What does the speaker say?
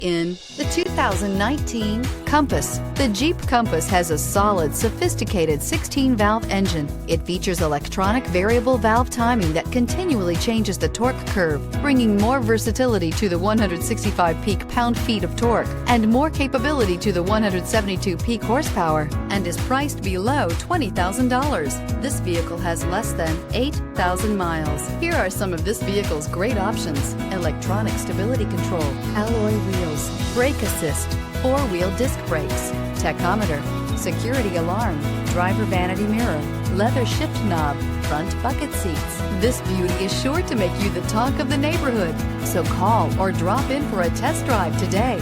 in the 2019 Compass. The Jeep Compass has a solid, sophisticated 16-valve engine. It features electronic variable valve timing that continually changes the torque curve, bringing more versatility to the 165 peak pound-feet of torque and more capability to the 172 peak horsepower, and is priced below $20,000. This vehicle has less than 8,000 miles. Here are some of this vehicle's great options: electronic stability control, alloy wheels, brake assist, 4-wheel disc brakes, tachometer, security alarm, driver vanity mirror, leather shift knob, front bucket seats. This beauty is sure to make you the talk of the neighborhood. So call or drop in for a test drive today.